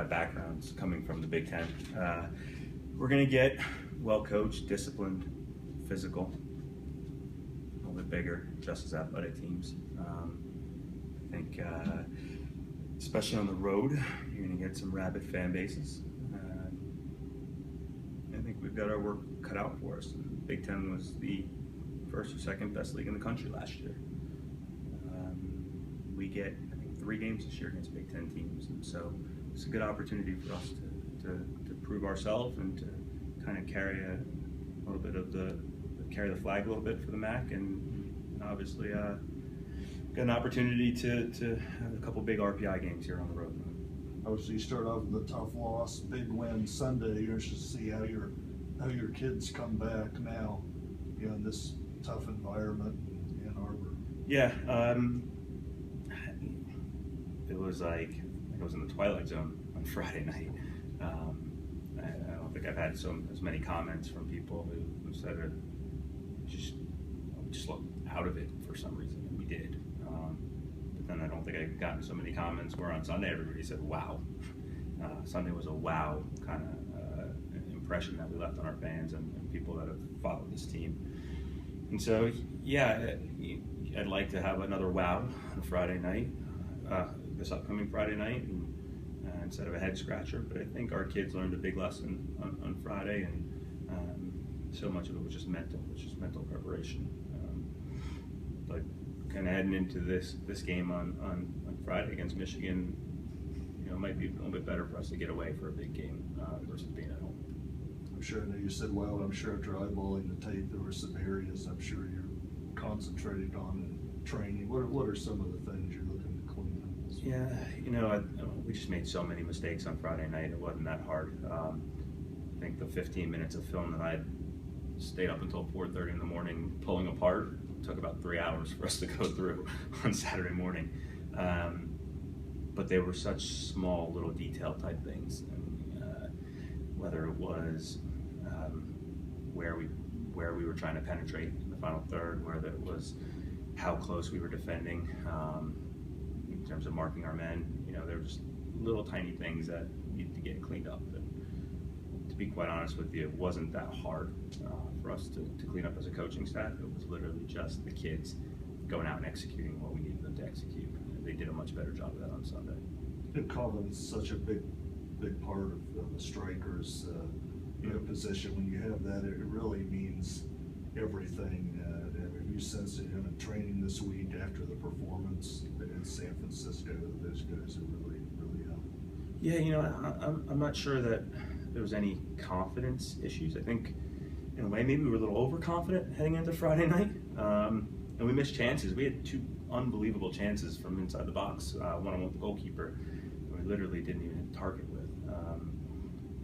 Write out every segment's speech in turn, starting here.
backgrounds coming from the Big Ten. We're going to get well-coached, disciplined, physical, a little bit bigger, just as athletic teams. I think, especially on the road, you're going to get some rabid fan bases. I think we've got our work cut out for us. Big Ten was the first or second best league in the country last year. We get, I think, 3 games this year against Big Ten teams, and so it's a good opportunity for us to prove ourselves and to kind of carry a little bit of carry the flag a little bit for the MAC, and obviously got an opportunity to have a couple big RPI games here on the road. Obviously, you start off with a tough loss, big win Sunday. You're interested to see how your kids come back now, in this tough environment in Ann Arbor. Yeah, it was like it was in the twilight zone on Friday night. I don't think I've had as many comments from people who said it just looked out of it for some reason, and we did. But then I don't think I've gotten so many comments where on Sunday everybody said, wow. Sunday was a wow kind of impression that we left on our fans and people that have followed this team. And so, yeah, I'd like to have another wow on Friday night, this upcoming Friday night, and instead of a head scratcher. But I think our kids learned a big lesson on Friday, and so much of it was just mental, preparation. But kind of heading into this game on Friday against Michigan, it might be a little bit better for us to get away for a big game versus being at home. I'm sure, I know you said, well, I'm sure after eyeballing the tape, there were some areas I'm sure you're concentrating on in training. What are some of the things you're looking to clean up? Yeah, we just made so many mistakes on Friday night. It wasn't that hard. I think the 15 minutes of film that I stayed up until 4:30 in the morning pulling apart took about 3 hours for us to go through on Saturday morning. But they were such small little detail type things, and whether it was where we were trying to penetrate in the final third, whether it was how close we were defending in terms of marking our men. There were just little tiny things that needed to get cleaned up. And to be quite honest with you, it wasn't that hard for us to clean up as a coaching staff. It was literally just the kids going out and executing what we needed them to execute. They did a much better job of that on Sunday. Confidence is such a big part of the strikers' position. When you have that, it really means everything. Have you sensed it in training this week after the performance in San Francisco? Those guys are really helped. Yeah, I'm not sure that there was any confidence issues. I think in a way maybe we were a little overconfident heading into Friday night, and we missed chances. We had 2 unbelievable chances from inside the box, one with the goalkeeper, and we literally didn't even hit the target with.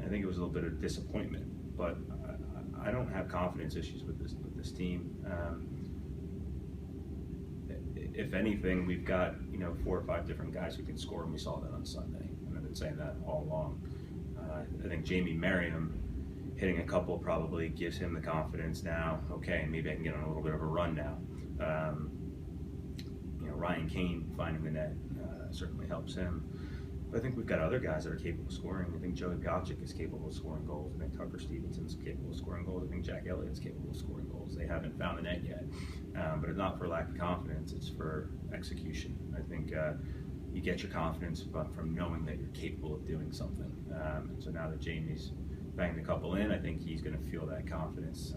I think it was a little bit of disappointment, but I don't have confidence issues with this team. If anything, we've got 4 or 5 different guys who can score, and we saw that on Sunday, and I've been saying that all along. I think Jamie Merriam hitting a couple probably gives him the confidence now. Okay, maybe I can get on a little bit of a run now. Ryan Kane finding the net certainly helps him. But I think we've got other guys that are capable of scoring. I think Joey Piacic is capable of scoring goals. I think Tucker Stevenson's capable of scoring goals. I think Jack Elliott's capable of scoring goals. They haven't found the net yet. But it's not for lack of confidence, it's for execution. I think you get your confidence from knowing that you're capable of doing something. And so now that Jamie's banged a couple in, I think he's going to feel that confidence.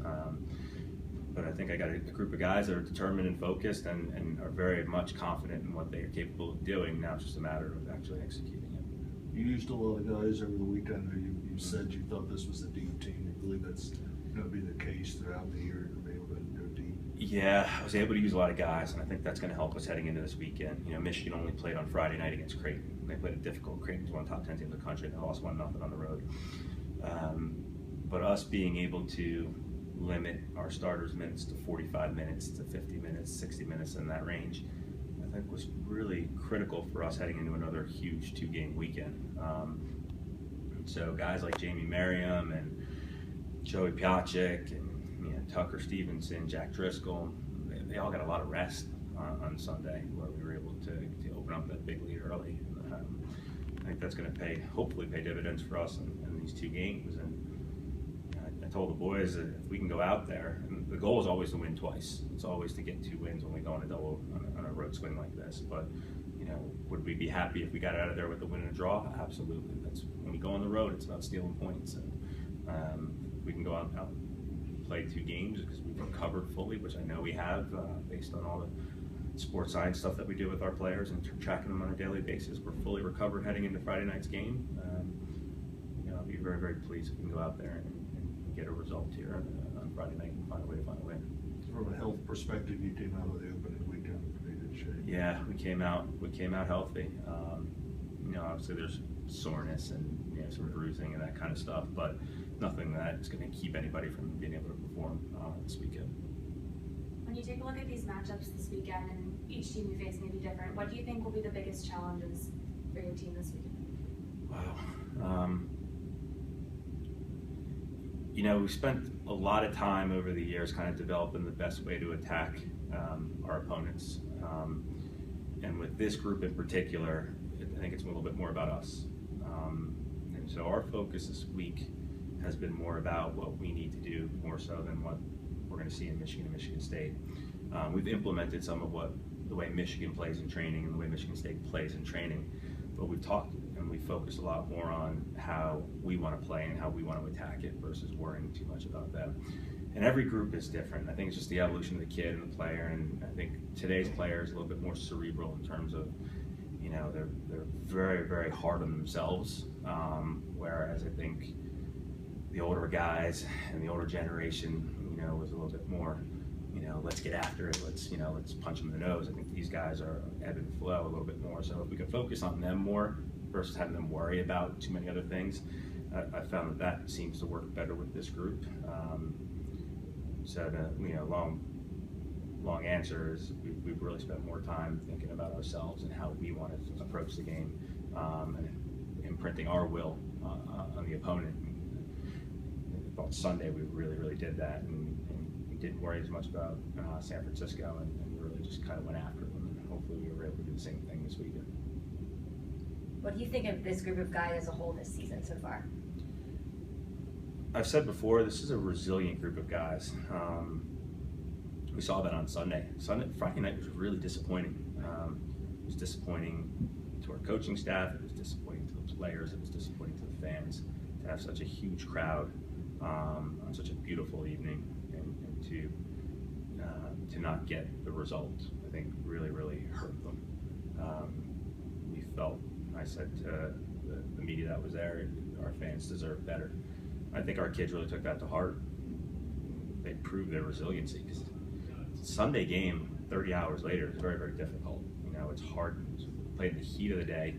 But I think I got a group of guys that are determined and focused and are very much confident in what they are capable of doing. Now it's just a matter of actually executing it. You used a lot of guys over the weekend. You said you thought this was a deep team. You believe that's going to be the case throughout the year, to be able to go deep? Yeah, I was able to use a lot of guys, and I think that's going to help us heading into this weekend. Michigan only played on Friday night against Creighton. They played a difficult. Creighton's one of the top 10 teams in the country, and they lost 1-0 on the road. But us being able to limit our starters' minutes to 45 minutes, to 50 minutes, 60 minutes in that range, I think was really critical for us heading into another huge 2-game weekend. So guys like Jamie Merriam and Joey Piacic and Tucker Stevenson, Jack Driscoll, they all got a lot of rest on Sunday, where we were able to open up that big lead early. I think that's going to hopefully pay dividends for us in these 2 games. And I told the boys that if we can go out there, and the goal is always to win twice. It's always to get 2 wins when we go on a road swing like this. But would we be happy if we got out of there with a win and a draw? Absolutely. That's when we go on the road. It's about stealing points, and we can go out and play 2 games because we've recovered fully, which I know we have based on all the sports science stuff that we do with our players and tracking them on a daily basis. We're fully recovered heading into Friday night's game. I'll be very, very pleased if we can go out there and get a result here on Friday night and find a way to find a win. From a health perspective, you came out of the opening weekend in pretty good shape. Yeah, we came out healthy. Obviously there's soreness and some bruising and that kind of stuff, but nothing that's going to keep anybody from being able to perform this weekend. When you take a look at these matchups this weekend, and each team you face may be different, what do you think will be the biggest challenges for your team this weekend? Wow. We've spent a lot of time over the years kind of developing the best way to attack our opponents. And with this group in particular, I think it's a little bit more about us. And so our focus this week has been more about what we need to do more so than what we're going to see in Michigan and Michigan State. We've implemented some of the way Michigan plays in training and the way Michigan State plays in training, but we've talked and we focus a lot more on how we want to play and how we want to attack it versus worrying too much about them. And every group is different. I think it's just the evolution of the kid and the player, and I think today's player is a little bit more cerebral in terms of, they're very, very hard on themselves, whereas I think the older guys and the older generation, was a little bit more, let's get after it, let's punch them in the nose. I think these guys are ebb and flow a little bit more. So if we could focus on them more versus having them worry about too many other things, I found that seems to work better with this group. So the long answer is we've really spent more time thinking about ourselves and how we want to approach the game, and imprinting our will on the opponent. On Sunday, we really did that, and we didn't worry as much about San Francisco, and we really just kind of went after them. And hopefully, we were able to do the same thing this weekend. What do you think of this group of guys as a whole this season so far? I've said before, this is a resilient group of guys. We saw that on Sunday. Friday night was really disappointing. It was disappointing to our coaching staff. It was disappointing to the players. It was disappointing to the fans to have such a huge crowd on such a beautiful evening, and to not get the result, I think really hurt them. We felt, I said to the media that was there, our fans deserve better. I think our kids really took that to heart. They proved their resiliency, because Sunday game 30 hours later is very difficult. It's hard. We played in the heat of the day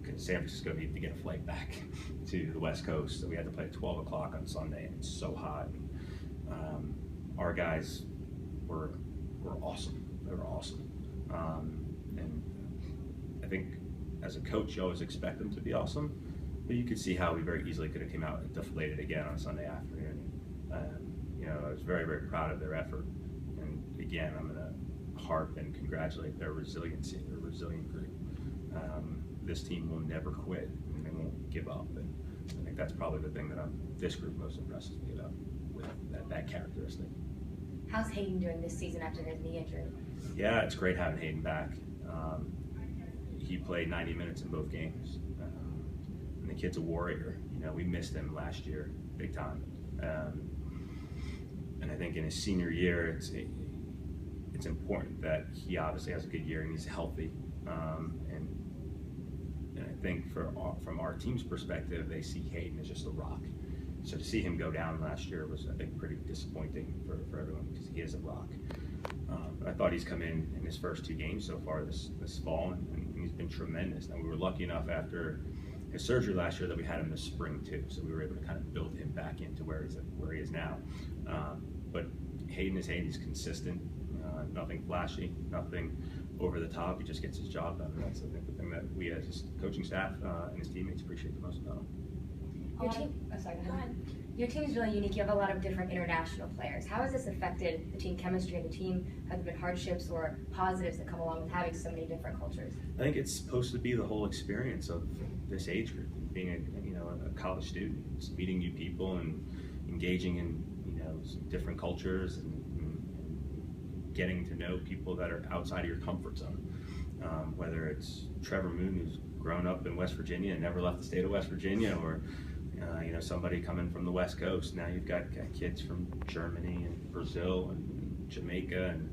because San Francisco needed to get a flight back to the West Coast, so we had to play at 12 o'clock on Sunday, and it's so hot. Our guys were awesome. They were awesome. And I think as a coach, you always expect them to be awesome, but you could see how we very easily could have came out and deflated again on Sunday afternoon. I was very proud of their effort. And again, I'm going to harp and congratulate their resiliency. They're a resilient group. This team will never quit, and they won't give up. And I think that's probably the thing that this group most impresses me about, with that characteristic. How's Hayden doing this season after his knee injury? Yeah, it's great having Hayden back. He played 90 minutes in both games. And the kid's a warrior. We missed him last year, big time. And I think in his senior year, it's important that he obviously has a good year and he's healthy. And I think from our team's perspective, they see Hayden as just a rock. So to see him go down last year was, I think, pretty disappointing for everyone, because he is a rock. But I thought he's come in his first 2 games so far this fall, and he's been tremendous. And we were lucky enough after his surgery last year that we had him this spring too, so we were able to kind of build him back into where he is now. But Hayden is Hayden. He's consistent, nothing flashy, nothing over the top. He just gets his job done. And that's, I think, the thing that we as his coaching staff and his teammates appreciate the most about him. Your team. Oh, sorry. Go ahead. Your team is really unique. You have a lot of different international players. How has this affected the team chemistry and the team? Have there been hardships or positives that come along with having so many different cultures? I think it's supposed to be the whole experience of this age group, being a college student, it's meeting new people and engaging in some different cultures and getting to know people that are outside of your comfort zone. Whether it's Trevor Moon, who's grown up in West Virginia and never left the state of West Virginia, or somebody coming from the West Coast. Now you've got kids from Germany and Brazil and Jamaica, and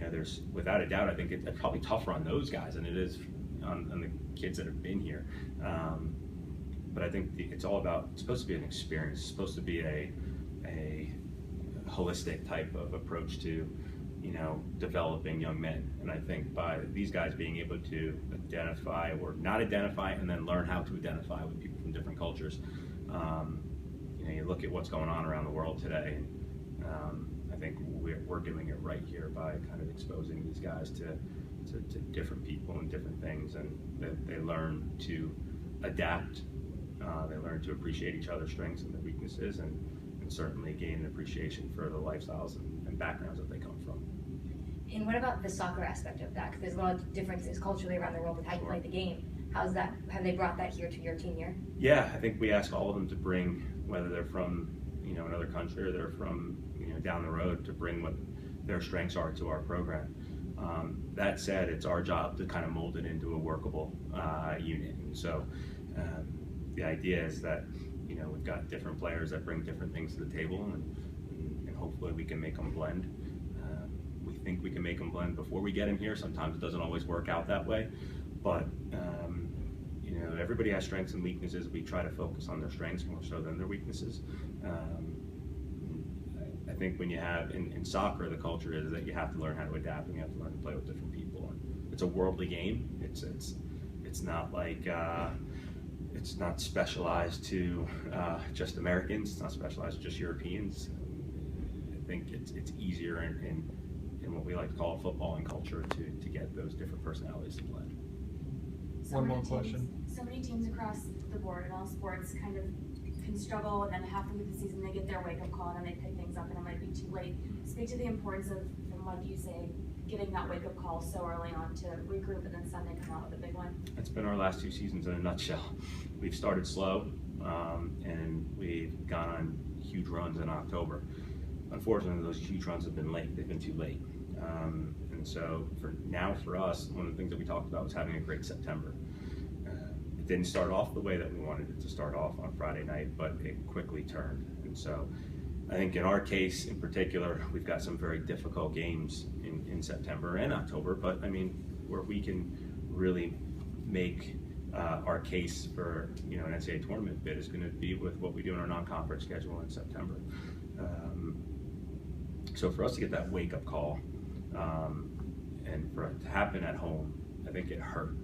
there's, without a doubt, I think it's probably tougher on those guys than it is on the kids that have been here. But I think it's supposed to be an experience. It's supposed to be a holistic type of approach to developing young men. And I think by these guys being able to identify or not identify and then learn how to identify with people from different cultures, you look at what's going on around the world today, and I think we're doing it right here by kind of exposing these guys to different people and different things, and they learn to adapt, they learn to appreciate each other's strengths and their weaknesses, and certainly gain an appreciation for the lifestyles and backgrounds that they come from. And what about the soccer aspect of that? Because there's a lot of differences culturally around the world with how you play the game. How's that? Have they brought that here to your team here? Yeah, I think we ask all of them to bring, whether they're from another country or they're from down the road, to bring what their strengths are to our program. That said, it's our job to kind of mold it into a workable unit. And so the idea is that we've got different players that bring different things to the table, and hopefully we can make them blend. We think we can make them blend before we get them here. Sometimes it doesn't always work out that way, but everybody has strengths and weaknesses. We try to focus on their strengths more so than their weaknesses. I think when you have in soccer, the culture is that you have to learn how to adapt and you have to learn to play with different people. And it's a worldly game. It's not like it's not specialized to just Americans. It's not specialized to just Europeans. I think it's easier in what we like to call football and culture to get those different personalities to blend. One more question. So many teams across the board in all sports kind of can struggle, and then halfway through the season they get their wake-up call and then they pick things up and it might be too late. Speak to the importance of, like you say, getting that wake-up call so early on to regroup and then Sunday come out with a big one. It's been our last 2 seasons in a nutshell. We've started slow, and we've gone on huge runs in October. Unfortunately, those huge runs have been late. They've been too late. And so for us, one of the things that we talked about was having a great September. It didn't start off the way that we wanted it to start off on Friday night, but it quickly turned. And so I think in our case in particular, we've got some very difficult games in September and October, but I mean, where we can really make our case for an NCAA tournament bid is going to be with what we do in our non-conference schedule in September. So for us to get that wake-up call and for it to happen at home, I think it hurt.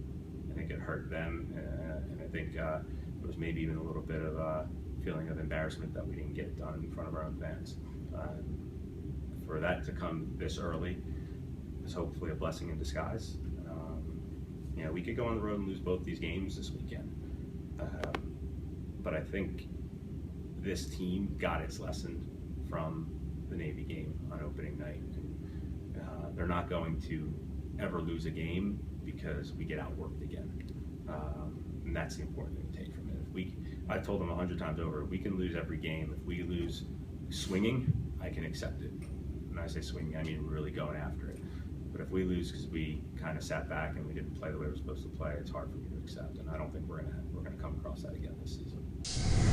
I think it hurt them, and I think there was maybe even a little bit of a feeling of embarrassment that we didn't get it done in front of our own fans. For that to come this early is hopefully a blessing in disguise. We could go on the road and lose both these games this weekend, but I think this team got its lesson from the Navy game on opening night. And, they're not going to ever lose a game because we get outworked again, and that's the important thing to take from it. I've told them 100 times over, we can lose every game. If we lose swinging, I can accept it. When I say swinging, I mean really going after it. But if we lose because we kind of sat back and we didn't play the way we're supposed to play, it's hard for me to accept, and I don't think we're gonna come across that again this season.